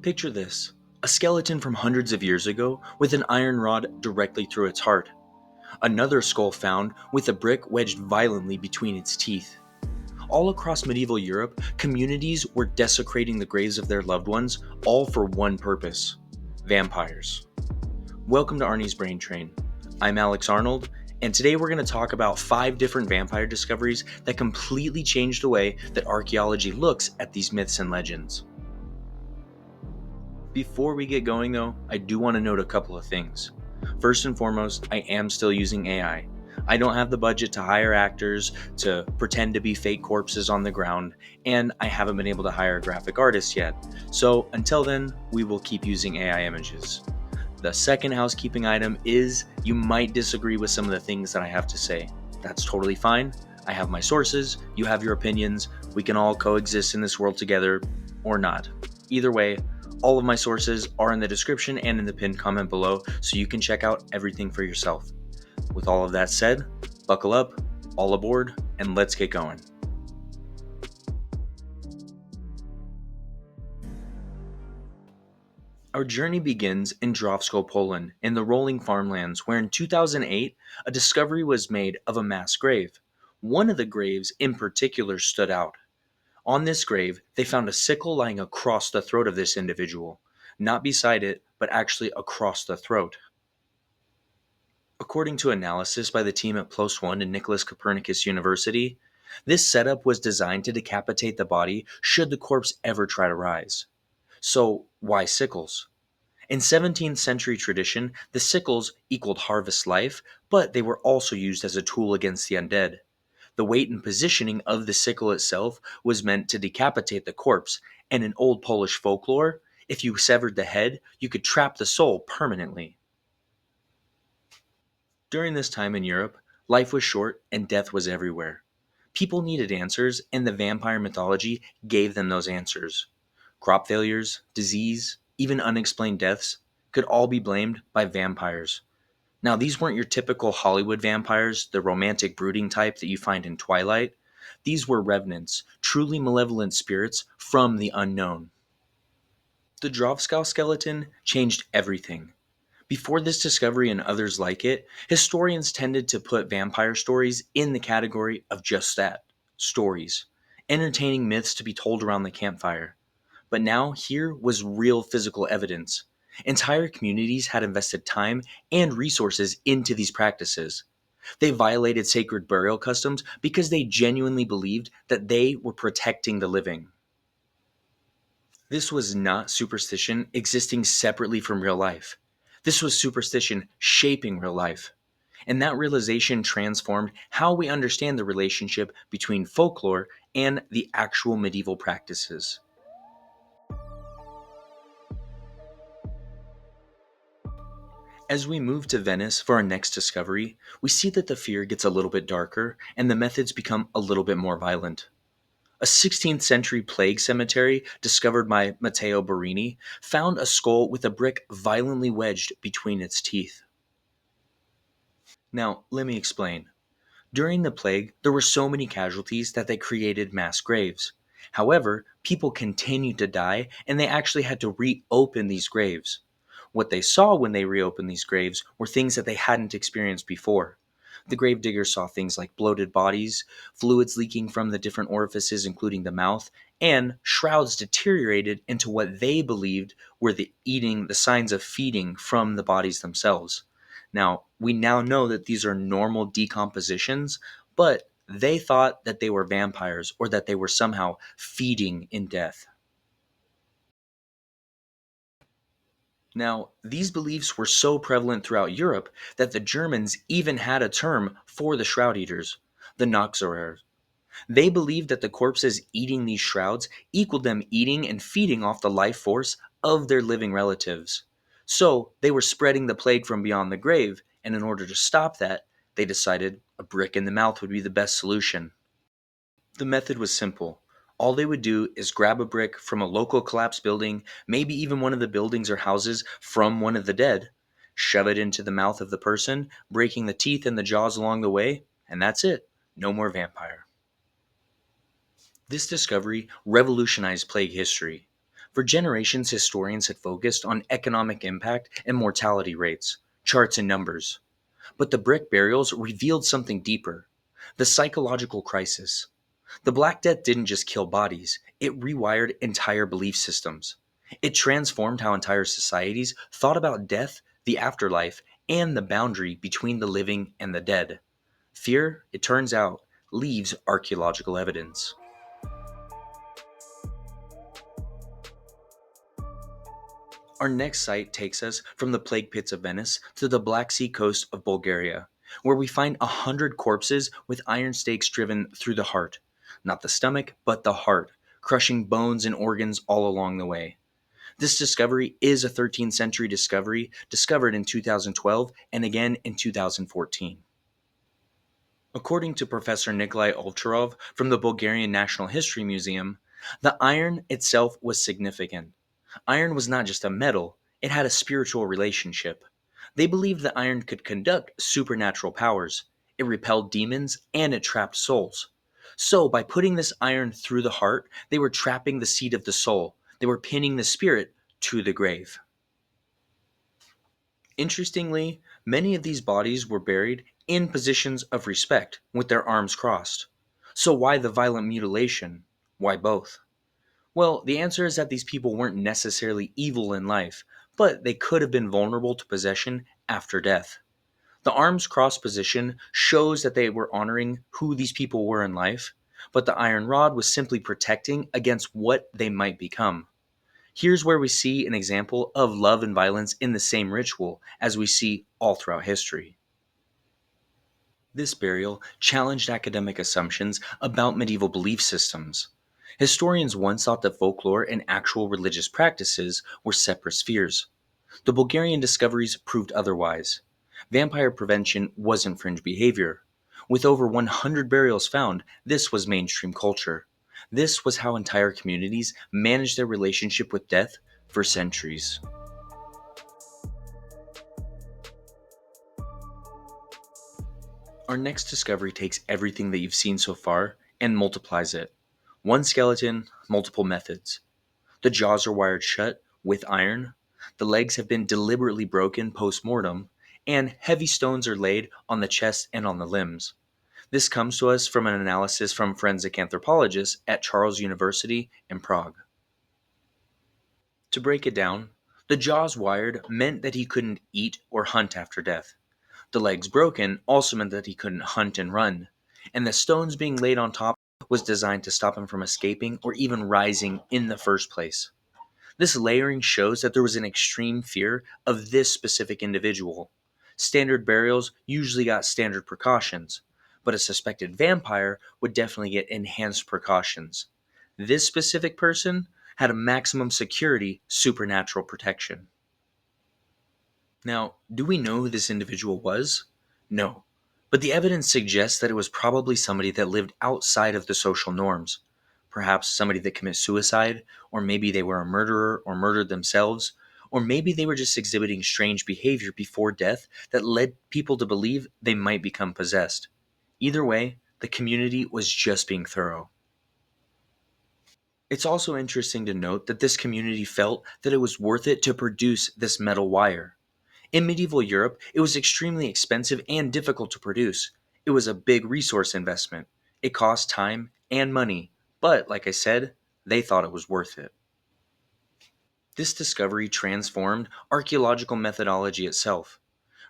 Picture this: a skeleton from hundreds of years ago with an iron rod directly through its heart. Another skull found with a brick wedged violently between its teeth. All across medieval Europe, communities were desecrating the graves of their loved ones, all for one purpose: vampires. Welcome to Arnie's Brain Train. I'm Alex Arnold, and today we're going to talk about 5 different vampire discoveries that completely changed the way that archaeology looks at these myths and legends. Before we get going though, I do want to note a couple of things. First and foremost, I am still using AI. I don't have the budget to hire actors to pretend to be fake corpses on the ground, and I haven't been able to hire a graphic artist yet. So until then, we will keep using AI images. The second housekeeping item is you might disagree with some of the things that I have to say. That's totally fine. I have my sources, you have your opinions, we can all coexist in this world together, or not. Either way, all of my sources are in the description and in the pinned comment below, so you can check out everything for yourself. With all of that said, buckle up, all aboard, and let's get going. Our journey begins in Drawsko, Poland, in the rolling farmlands, where in 2008, a discovery was made of a mass grave. One of the graves in particular stood out. On this grave, they found a sickle lying across the throat of this individual. Not beside it, but actually across the throat. According to analysis by the team at PLOS ONE and Nicholas Copernicus University, this setup was designed to decapitate the body should the corpse ever try to rise. So, why sickles? In 17th century tradition, the sickles equaled harvest life, but they were also used as a tool against the undead. The weight and positioning of the sickle itself was meant to decapitate the corpse, and in old Polish folklore, if you severed the head, you could trap the soul permanently. During this time in Europe, life was short and death was everywhere. People needed answers, and the vampire mythology gave them those answers. Crop failures, disease, even unexplained deaths could all be blamed by vampires. Now, these weren't your typical Hollywood vampires, the romantic brooding type that you find in Twilight. These were revenants, truly malevolent spirits from the unknown. The Drawsko skeleton changed everything. Before this discovery and others like it, historians tended to put vampire stories in the category of just that: stories, entertaining myths to be told around the campfire. But now here was real physical evidence. Entire communities had invested time and resources into these practices. They violated sacred burial customs because they genuinely believed that they were protecting the living. This was not superstition existing separately from real life. This was superstition shaping real life. And that realization transformed how we understand the relationship between folklore and the actual medieval practices. As we move to Venice for our next discovery, we see that the fear gets a little bit darker and the methods become a little bit more violent. A 16th century plague cemetery discovered by Matteo Barini found a skull with a brick violently wedged between its teeth. Now, let me explain. During the plague, there were so many casualties that they created mass graves. However, people continued to die and they actually had to reopen these graves. What they saw when they reopened these graves were things that they hadn't experienced before. The gravediggers saw things like bloated bodies, fluids leaking from the different orifices, including the mouth, and shrouds deteriorated into what they believed were the signs of feeding from the bodies themselves. Now, we now know that these are normal decompositions, but they thought that they were vampires or that they were somehow feeding in death. Now, these beliefs were so prevalent throughout Europe that the Germans even had a term for the shroud eaters, the Nachzorrer. They believed that the corpses eating these shrouds equaled them eating and feeding off the life force of their living relatives. So, they were spreading the plague from beyond the grave, and in order to stop that, they decided a brick in the mouth would be the best solution. The method was simple. All they would do is grab a brick from a local collapsed building, maybe even one of the buildings or houses from one of the dead, shove it into the mouth of the person, breaking the teeth and the jaws along the way, and that's it. No more vampire. This discovery revolutionized plague history. For generations, historians had focused on economic impact and mortality rates, charts and numbers. But the brick burials revealed something deeper: the psychological crisis. The Black Death didn't just kill bodies, it rewired entire belief systems. It transformed how entire societies thought about death, the afterlife, and the boundary between the living and the dead. Fear, it turns out, leaves archaeological evidence. Our next site takes us from the plague pits of Venice to the Black Sea coast of Bulgaria, where we find 100 corpses with iron stakes driven through the heart. Not the stomach, but the heart, crushing bones and organs all along the way. This discovery is a 13th century discovery discovered in 2012 and again in 2014. According to Professor Nikolai Ovcharov from the Bulgarian National History Museum, the iron itself was significant. Iron was not just a metal, it had a spiritual relationship. They believed that iron could conduct supernatural powers. It repelled demons and it trapped souls. So, by putting this iron through the heart, they were trapping the seed of the soul. They were pinning the spirit to the grave. Interestingly, many of these bodies were buried in positions of respect, with their arms crossed. So, why the violent mutilation? Why both? Well, the answer is that these people weren't necessarily evil in life, but they could have been vulnerable to possession after death. The arms crossed position shows that they were honoring who these people were in life, but the iron rod was simply protecting against what they might become. Here's where we see an example of love and violence in the same ritual as we see all throughout history. This burial challenged academic assumptions about medieval belief systems. Historians once thought that folklore and actual religious practices were separate spheres. The Bulgarian discoveries proved otherwise. Vampire prevention wasn't fringe behavior. With over 100 burials found, this was mainstream culture. This was how entire communities managed their relationship with death for centuries. Our next discovery takes everything that you've seen so far and multiplies it. One skeleton, multiple methods. The jaws are wired shut with iron, the legs have been deliberately broken post mortem, and heavy stones are laid on the chest and on the limbs. This comes to us from an analysis from forensic anthropologists at Charles University in Prague. To break it down, the jaws wired meant that he couldn't eat or hunt after death. The legs broken also meant that he couldn't hunt and run, and the stones being laid on top was designed to stop him from escaping or even rising in the first place. This layering shows that there was an extreme fear of this specific individual. Standard burials usually got standard precautions, but a suspected vampire would definitely get enhanced precautions. This specific person had a maximum security supernatural protection. Now, do we know who this individual was? No. But the evidence suggests that it was probably somebody that lived outside of the social norms. Perhaps somebody that committed suicide, or maybe they were a murderer or murdered themselves, or maybe they were just exhibiting strange behavior before death that led people to believe they might become possessed. Either way, the community was just being thorough. It's also interesting to note that this community felt that it was worth it to produce this metal wire. In medieval Europe, it was extremely expensive and difficult to produce. It was a big resource investment. It cost time and money, but like I said, they thought it was worth it. This discovery transformed archaeological methodology itself.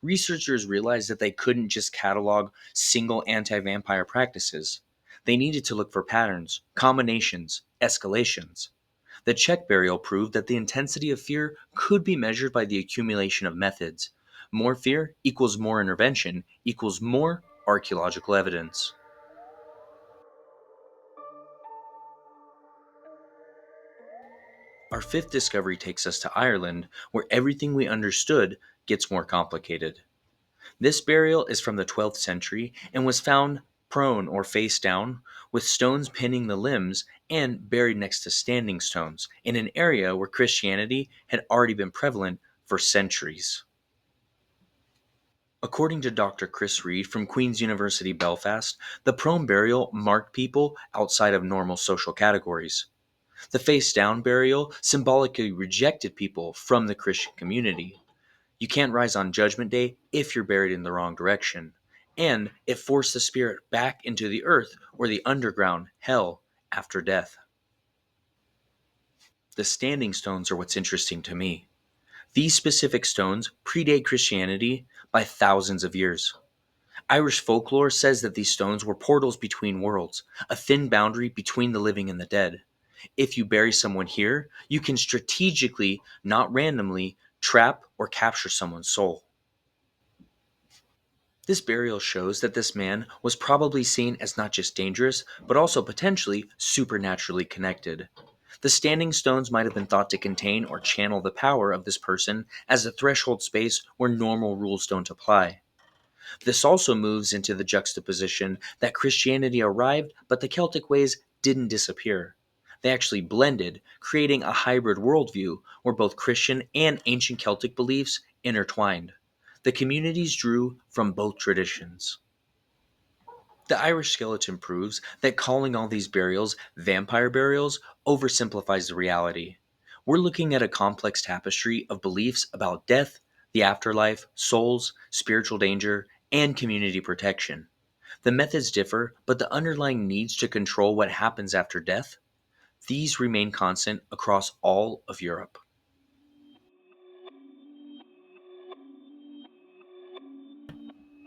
Researchers realized that they couldn't just catalog single anti vampire practices. They needed to look for patterns, combinations, escalations. The Czech burial proved that the intensity of fear could be measured by the accumulation of methods. More fear equals more intervention equals more archaeological evidence. Our fifth discovery takes us to Ireland, where everything we understood gets more complicated. This burial is from the 12th century and was found prone or face down, with stones pinning the limbs and buried next to standing stones in an area where Christianity had already been prevalent for centuries. According to Dr. Chris Reed from Queen's University Belfast, the prone burial marked people outside of normal social categories. The face down burial symbolically rejected people from the Christian community. You can't rise on Judgment Day if you're buried in the wrong direction. And it forced the spirit back into the earth or the underground, hell, after death. The standing stones are what's interesting to me. These specific stones predate Christianity by thousands of years. Irish folklore says that these stones were portals between worlds, a thin boundary between the living and the dead. If you bury someone here, you can strategically, not randomly, trap or capture someone's soul. This burial shows that this man was probably seen as not just dangerous, but also potentially supernaturally connected. The standing stones might have been thought to contain or channel the power of this person as a threshold space where normal rules don't apply. This also moves into the juxtaposition that Christianity arrived, but the Celtic ways didn't disappear. They actually blended, creating a hybrid worldview where both Christian and ancient Celtic beliefs intertwined. The communities drew from both traditions. The Irish skeleton proves that calling all these burials vampire burials oversimplifies the reality. We're looking at a complex tapestry of beliefs about death, the afterlife, souls, spiritual danger, and community protection. The methods differ, but the underlying needs to control what happens after death, these remain constant across all of Europe.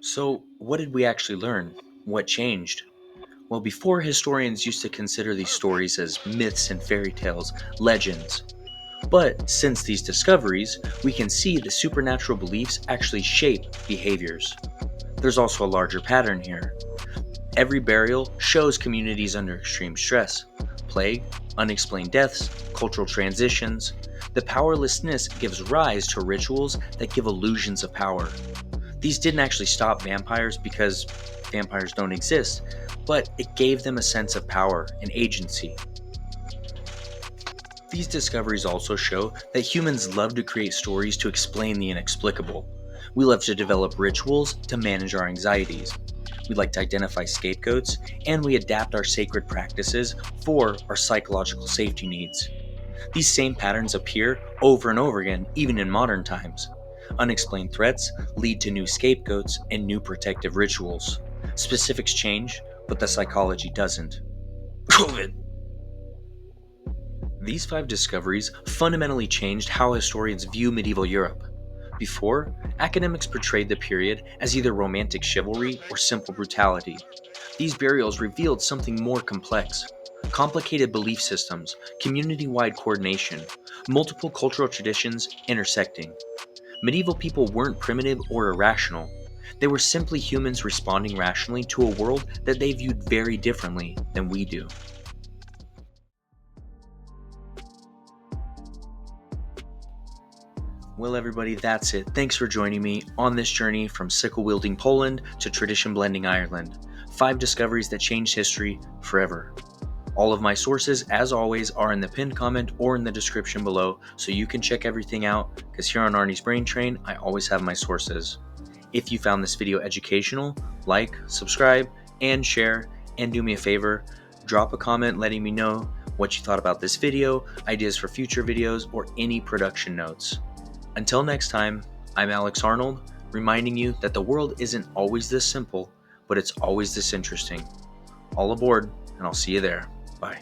So, what did we actually learn? What changed? Well, before historians used to consider these stories as myths and fairy tales, legends. But since these discoveries, we can see the supernatural beliefs actually shape behaviors. There's also a larger pattern here. Every burial shows communities under extreme stress. Plague, unexplained deaths, cultural transitions. The powerlessness gives rise to rituals that give illusions of power. These didn't actually stop vampires because vampires don't exist, but it gave them a sense of power and agency. These discoveries also show that humans love to create stories to explain the inexplicable. We love to develop rituals to manage our anxieties. We like to identify scapegoats, and we adapt our sacred practices for our psychological safety needs. These same patterns appear over and over again, even in modern times. Unexplained threats lead to new scapegoats and new protective rituals. Specifics change, but the psychology doesn't. COVID! These 5 discoveries fundamentally changed how historians view medieval Europe. Before, academics portrayed the period as either romantic chivalry or simple brutality. These burials revealed something more complex. Complicated belief systems, community wide coordination, multiple cultural traditions intersecting. Medieval people weren't primitive or irrational. They were simply humans responding rationally to a world that they viewed very differently than we do. Well, everybody, that's it. Thanks for joining me on this journey from sickle-wielding Poland to tradition-blending Ireland. 5 discoveries that changed history forever. All of my sources, as always, are in the pinned comment or in the description below, so you can check everything out, because here on Arnie's Brain Train, I always have my sources. If you found this video educational, like, subscribe, and share, and do me a favor, drop a comment letting me know what you thought about this video, ideas for future videos, or any production notes. Until next time, I'm Alex Arnold, reminding you that the world isn't always this simple, but it's always this interesting. All aboard, and I'll see you there. Bye.